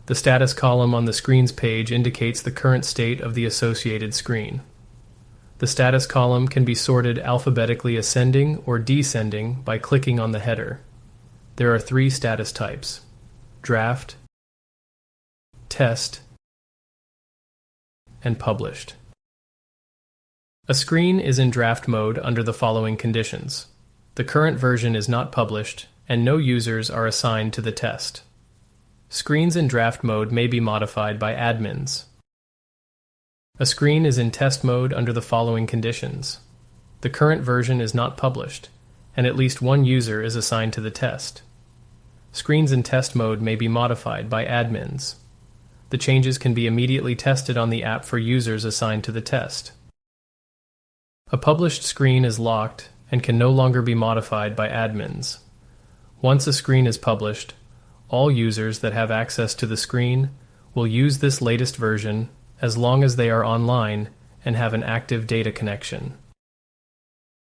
The status column on the screens page indicates the current state of the associated screen. The status column can be sorted alphabetically ascending or descending by clicking on the header. There are 3 status types: draft, test, and published. A screen is in draft mode under the following conditions. The current version is not published, and no users are assigned to the test. Screens in draft mode may be modified by admins. A screen is in test mode under the following conditions. The current version is not published, and at least one user is assigned to the test. Screens in test mode may be modified by admins. The changes can be immediately tested on the app for users assigned to the test. A published screen is locked and can no longer be modified by admins. Once a screen is published, all users that have access to the screen will use this latest version as long as they are online and have an active data connection.